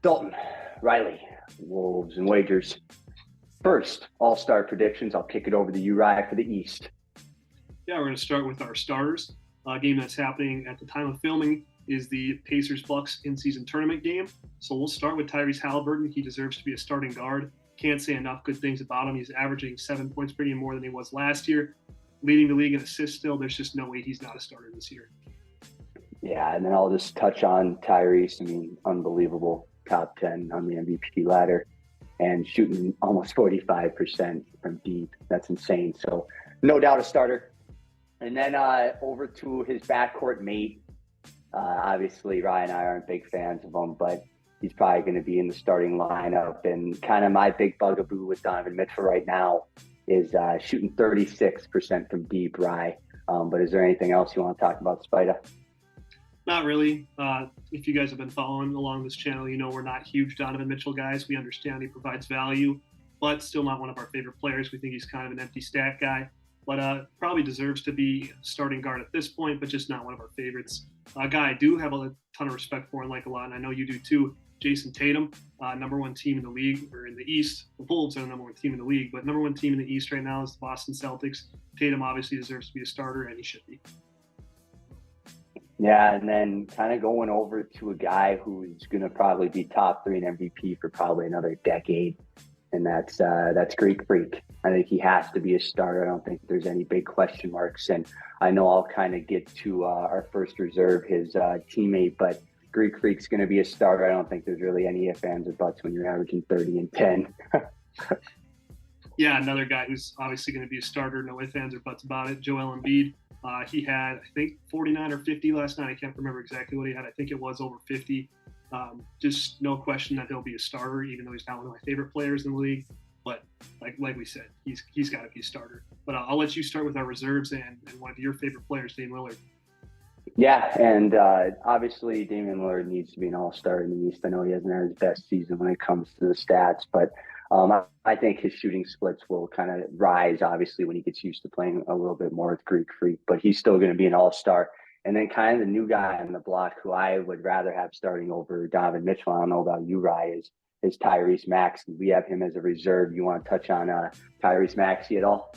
Dalton, Riley, Wolves and Wagers. First, all-star predictions. I'll kick it over to you, Rye, for the East. Yeah, we're going to start with our starters. Game that's happening at the time of filming is the Pacers-Bucks in-season tournament game. So we'll start with Tyrese Halliburton. He deserves to be a starting guard. Can't say enough good things about him. He's averaging 7 points per game more than he was last year. Leading the league in assists still. There's just no way he's not a starter this year. Yeah, and then I'll just touch on Tyrese. I mean, unbelievable top 10 on the MVP ladder and shooting almost 45% from deep. That's insane. So no doubt a starter. And then over to his backcourt mate. Obviously, Ryan and I aren't big fans of him, but he's probably going to be in the starting lineup. And kind of my big bugaboo with Donovan Mitchell right now is shooting 36% from deep, Rye. But is there anything else you want to talk about, Spida? Not really. If you guys have been following along this channel, you know we're not huge Donovan Mitchell guys. We understand he provides value, but still not one of our favorite players. We think he's kind of an empty stat guy, but probably deserves to be starting guard at this point, but just not one of our favorites. A guy I do have a ton of respect for and like a lot, and I know you do too, Jason Tatum, number one team in the league, or in the East. The Bulls are the number one team in the league, but number one team in the East right now is the Boston Celtics. Tatum obviously deserves to be a starter, and he should be. Yeah, and then kind of going over to a guy who's going to probably be top 3 in MVP for probably another decade, and that's Greek Freak. I think he has to be a starter. I don't think there's any big question marks, and I know I'll kind of get to our first reserve, his teammate, but Greek Freak's going to be a starter. I don't think there's really any ifs, ands, or buts when you're averaging 30 and 10. Yeah, another guy who's obviously going to be a starter, no ifs, ands, or buts about it, Joel Embiid. He had, I think, 49 or 50 last night. I can't remember exactly what he had. I think it was over 50. Just no question that he'll be a starter, even though he's not one of my favorite players in the league. But like we said, he's got to be a starter. But I'll let you start with our reserves and one of your favorite players, Damian Lillard. Yeah, and obviously Damian Lillard needs to be an all-star in the East. I know he hasn't had his best season when it comes to the stats, but I think his shooting splits will kind of rise, obviously, when he gets used to playing a little bit more with Greek Freak, but he's still going to be an all-star. And then kind of the new guy on the block who I would rather have starting over Donovan Mitchell, I don't know about you, Rye, is Tyrese Maxey. We have him as a reserve. You want to touch on Tyrese Maxey at all?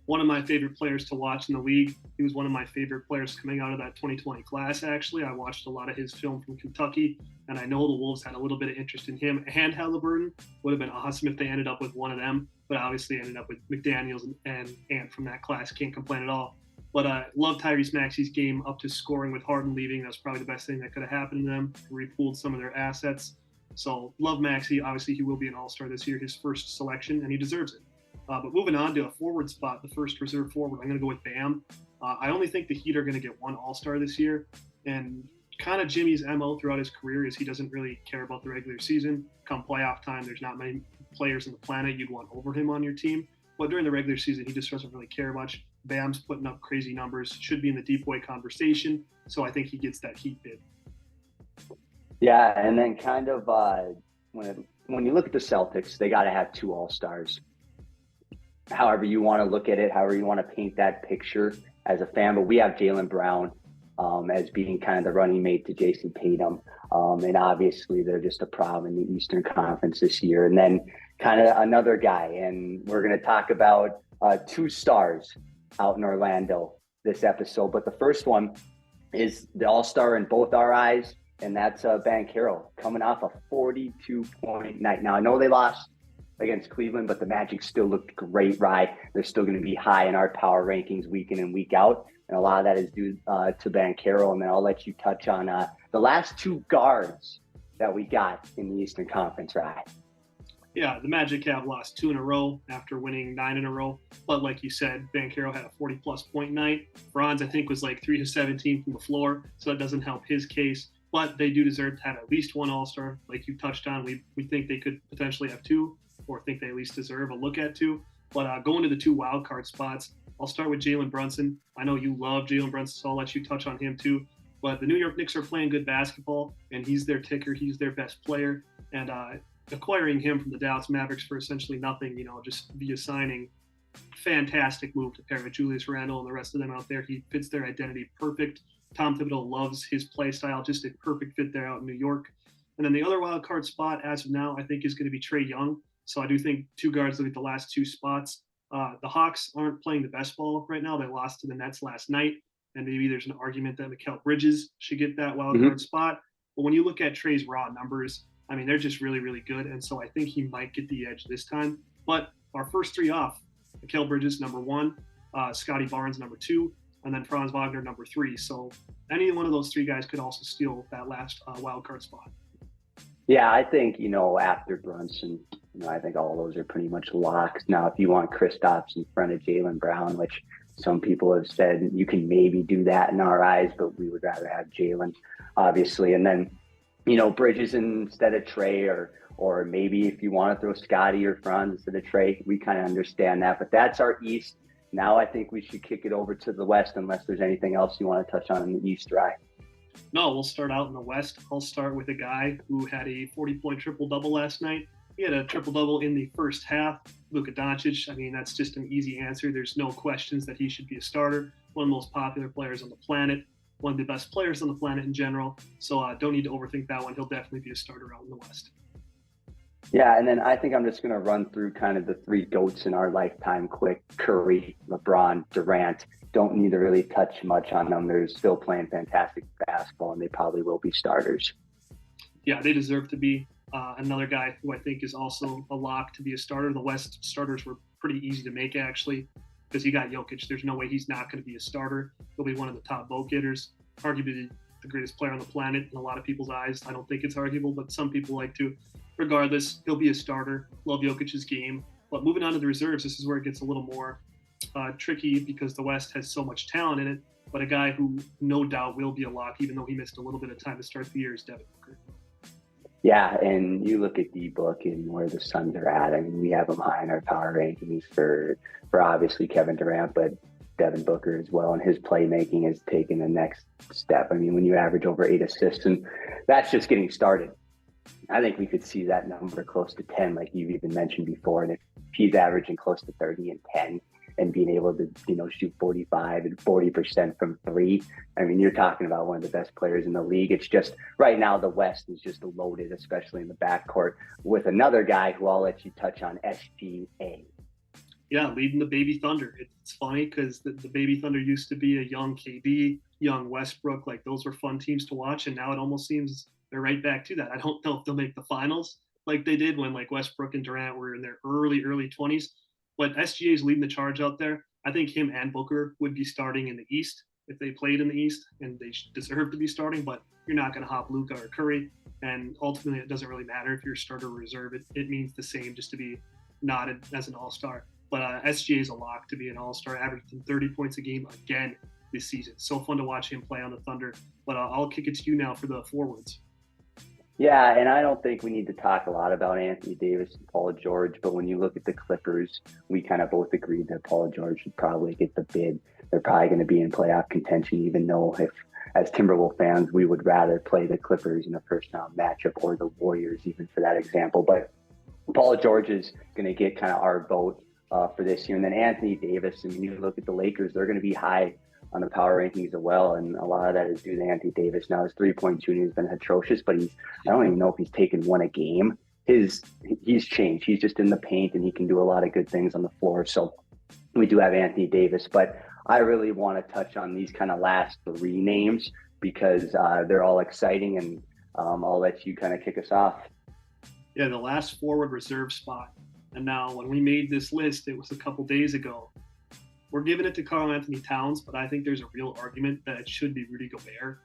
One of my favorite players to watch in the league. He was one of my favorite players coming out of that 2020 class, actually. I watched a lot of his film from Kentucky, and I know the Wolves had a little bit of interest in him and Halliburton. Would have been awesome if they ended up with one of them, but obviously ended up with McDaniels and Ant from that class. Can't complain at all. But I love Tyrese Maxey's game up to scoring with Harden leaving. That's probably the best thing that could have happened to them. Repooled some of their assets. So love Maxey. Obviously, he will be an all-star this year, his first selection, and he deserves it. But moving on to a forward spot, the first reserve forward, I'm going to go with Bam. I only think the Heat are going to get one all-star this year. And kind of Jimmy's MO throughout his career is he doesn't really care about the regular season. Come playoff time, there's not many players on the planet you'd want over him on your team. But during the regular season, he just doesn't really care much. Bam's putting up crazy numbers, should be in the deep boy conversation. So I think he gets that Heat bid. Yeah, and then kind of when you look at the Celtics, they got to have 2 all-stars. However you want to look at it, however you want to paint that picture as a fan. But we have Jaylen Brown as being kind of the running mate to Jason Tatum. And obviously they're just a problem in the Eastern Conference this year. And then kind of another guy, and we're going to talk about 2 stars out in Orlando this episode. But the first one is the all-star in both our eyes, and that's Banchero coming off a 42-point night. Now, I know they lost against Cleveland, but the Magic still looked great, right? They're still going to be high in our power rankings week in and week out. And a lot of that is due to Banchero. And then I'll let you touch on the last 2 guards that we got in the Eastern Conference, right? Yeah, the Magic have lost 2 in a row after winning 9 in a row. But like you said, Banchero had a 40-plus point night. Franz, I think, was like 3 of 17 from the floor, so that doesn't help his case. But they do deserve to have at least one all-star. Like you touched on, we think they could potentially have 2, or think they at least deserve a look at 2. But going to the 2 wild card spots, I'll start with Jalen Brunson. I know you love Jalen Brunson, so I'll let you touch on him too. But the New York Knicks are playing good basketball, and he's their ticker. He's their best player. And acquiring him from the Dallas Mavericks for essentially nothing, just via signing, fantastic move to pair with Julius Randle and the rest of them out there. He fits their identity perfect. Tom Thibodeau loves his play style, just a perfect fit there out in New York. And then the other wild card spot, as of now, I think is going to be Trae Young. So I do think two guards look at the last two spots. The Hawks aren't playing the best ball right now. They lost to the Nets last night, and maybe there's an argument that Mikal Bridges should get that wild card spot. But when you look at Trae's raw numbers, I mean, they're just really, really good. And so I think he might get the edge this time. But our first three off, Mikal Bridges, number one, Scotty Barnes, number two, and then Franz Wagner, number three. So any one of those three guys could also steal that last wild card spot. Yeah, I think, after Brunson, I think all those are pretty much locks. Now, if you want Kristaps in front of Jaylen Brown, which some people have said you can maybe do that in our eyes, but we would rather have Jaylen, obviously. And then, Bridges instead of Trae, or maybe if you want to throw Scotty or Franz instead of Trae, we kind of understand that. But that's our East. Now I think we should kick it over to the West, unless there's anything else you want to touch on in the East, Rye. No, we'll start out in the West. I'll start with a guy who had a 40-point triple-double last night. He had a triple-double in the first half. Luka Doncic, I mean, that's just an easy answer. There's no questions that he should be a starter. One of the most popular players on the planet. One of the best players on the planet in general. So don't need to overthink that one. He'll definitely be a starter out in the West. Yeah, and then I think I'm just going to run through kind of the three GOATs in our lifetime quick. Curry, LeBron, Durant. Don't need to really touch much on them. They're still playing fantastic basketball, and they probably will be starters. Yeah, they deserve to be. Another guy who I think is also a lock to be a starter. The West starters were pretty easy to make, actually, because you got Jokic. There's no way he's not going to be a starter. He'll be one of the top vote getters, arguably the greatest player on the planet in a lot of people's eyes. I don't think it's arguable, but some people like to. Regardless, he'll be a starter. Love Jokic's game. But moving on to the reserves, this is where it gets a little more tricky because the West has so much talent in it. But a guy who no doubt will be a lock, even though he missed a little bit of time to start the year, is Devin Booker. Yeah, and you look at D-Book and where the Suns are at. I mean, we have them high in our power rankings for obviously Kevin Durant, but Devin Booker as well. And his playmaking has taken the next step. I mean, when you average over 8 assists, and that's just getting started. I think we could see that number close to 10, like you've even mentioned before. And if he's averaging close to 30 and 10 and being able to, shoot 45 and 40% from three, I mean, you're talking about one of the best players in the league. It's just right now the West is just loaded, especially in the backcourt, with another guy who I'll let you touch on, SGA. Yeah, leading the Baby Thunder. It's funny because the Baby Thunder used to be a young KD, young Westbrook. Like, those were fun teams to watch. And now it almost seems they're right back to that. I don't know if they'll make the finals like they did when like Westbrook and Durant were in their early 20s. But SGA is leading the charge out there. I think him and Booker would be starting in the East if they played in the East, and they deserve to be starting. But you're not going to hop Luka or Curry. And ultimately, it doesn't really matter if you're a starter or reserve. It means the same just to be nodded as an all-star. But SGA is a lock to be an all-star, averaging 30 points a game again this season. So fun to watch him play on the Thunder. But I'll kick it to you now for the forwards. Yeah, and I don't think we need to talk a lot about Anthony Davis and Paul George, but when you look at the Clippers, we kind of both agreed that Paul George should probably get the bid. They're probably going to be in playoff contention, even though if, as Timberwolves fans, we would rather play the Clippers in a first-round matchup or the Warriors, even for that example. But Paul George is going to get kind of our vote for this year. And then Anthony Davis, I mean, you look at the Lakers, they're going to be high on the power rankings as well, and a lot of that is due to Anthony Davis. Now his three-point shooting has been atrocious, but I don't even know if he's taken one a game. He's changed. He's just in the paint, and he can do a lot of good things on the floor. So we do have Anthony Davis, but I really want to touch on these kind of last three names because they're all exciting, and I'll let you kind of kick us off. Yeah, the last forward reserve spot. And now when we made this list, it was a couple days ago. We're giving it to Karl-Anthony Towns, but I think there's a real argument that it should be Rudy Gobert.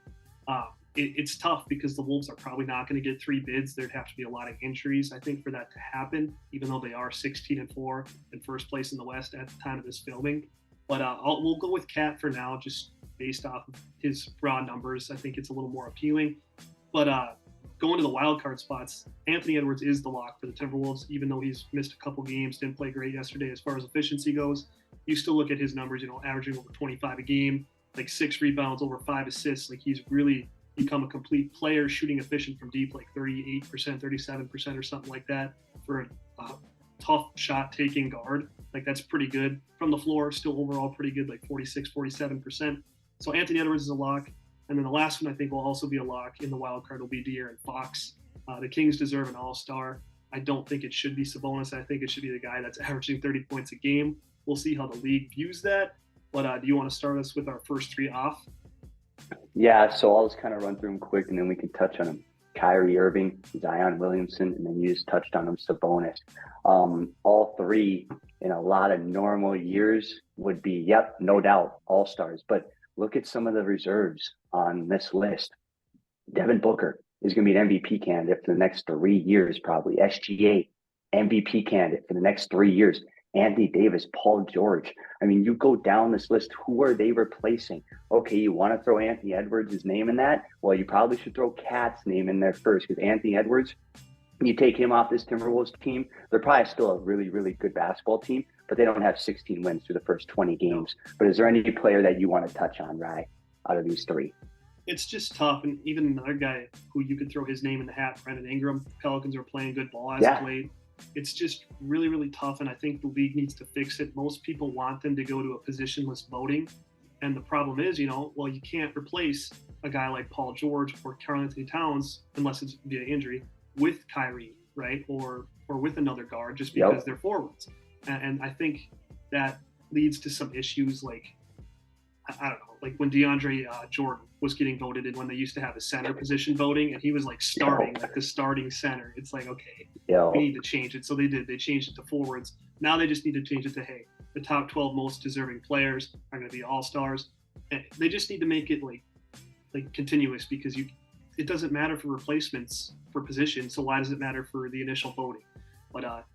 It's tough because the Wolves are probably not going to get 3 bids. There'd have to be a lot of injuries, I think, for that to happen, even though they are 16-4 in first place in the West at the time of this filming. But we'll go with Cat for now, just based off of his raw numbers. I think it's a little more appealing. But going to the wild card spots, Anthony Edwards is the lock for the Timberwolves, even though he's missed a couple games, didn't play great yesterday as far as efficiency goes. You still look at his numbers, averaging over 25 a game, like 6 rebounds, over 5 assists. Like, he's really become a complete player, shooting efficient from deep, like 38%, 37% or something like that for a tough shot taking guard. Like, that's pretty good. From the floor, still overall pretty good, like 46, 47%. So Anthony Edwards is a lock. And then the last one I think will also be a lock in the wild card will be De'Aaron Fox. The Kings deserve an all-star. I don't think it should be Sabonis. I think it should be the guy that's averaging 30 points a game. We'll see how the league views that. But do you want to start us with our first three off? Yeah, so I'll just kind of run through them quick, and then we can touch on them. Kyrie Irving, Zion Williamson, and then you just touched on them, Sabonis. All three in a lot of normal years would be, yep, no doubt, all-stars. But look at some of the reserves on this list. Devin Booker is going to be an MVP candidate for the next 3 years, probably. SGA, MVP candidate for the next 3 years. Anthony Davis, Paul George. I mean, you go down this list, who are they replacing? Okay, you want to throw Anthony Edwards' name in that? Well, you probably should throw Cat's name in there first, because Anthony Edwards, you take him off this Timberwolves team, they're probably still a really, really good basketball team, but they don't have 16 wins through the first 20 games. But is there any player that you want to touch on, Rye, out of these three? It's just tough. And even another guy who you could throw his name in the hat, Brandon Ingram. Pelicans are playing good ball as of late. It's just really, really tough, and I think the league needs to fix it. Most people want them to go to a positionless voting, and the problem is, well, you can't replace a guy like Paul George or Karl-Anthony Towns, unless it's via injury, with Kyrie, right? Or with another guard, just because they're forwards. And I think that leads to some issues like, I don't know, like when DeAndre Jordan was getting voted in when they used to have a center position voting, and he was like starting, like the starting center. It's like, okay, we need to change it. So they did. They changed it to forwards. Now they just need to change it to, hey, the top 12 most deserving players are going to be all-stars. And they just need to make it like continuous, because it doesn't matter for replacements for positions. So why does it matter for the initial voting? But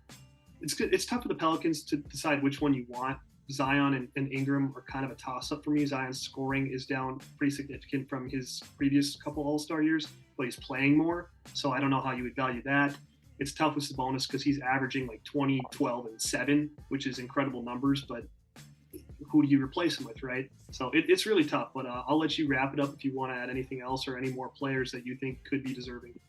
it's good. It's tough for the Pelicans to decide which one you want. Zion and Ingram are kind of a toss-up for me. Zion's scoring is down pretty significant from his previous couple All-Star years, but he's playing more, so I don't know how you would value that. It's tough with Sabonis because he's averaging like 20, 12, and 7, which is incredible numbers, but who do you replace him with, right? So it's really tough, but I'll let you wrap it up if you want to add anything else or any more players that you think could be deserving.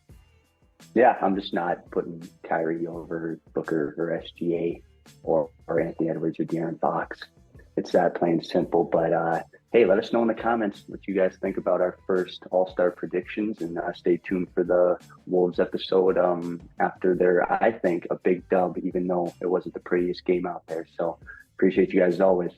Yeah, I'm just not putting Kyrie over Booker or SGA. Or Anthony Edwards or De'Aaron Fox. It's that plain and simple. But hey, let us know in the comments what you guys think about our first All-Star predictions, and stay tuned for the Wolves episode after their, I think, a big dub, even though it wasn't the prettiest game out there. So appreciate you guys as always.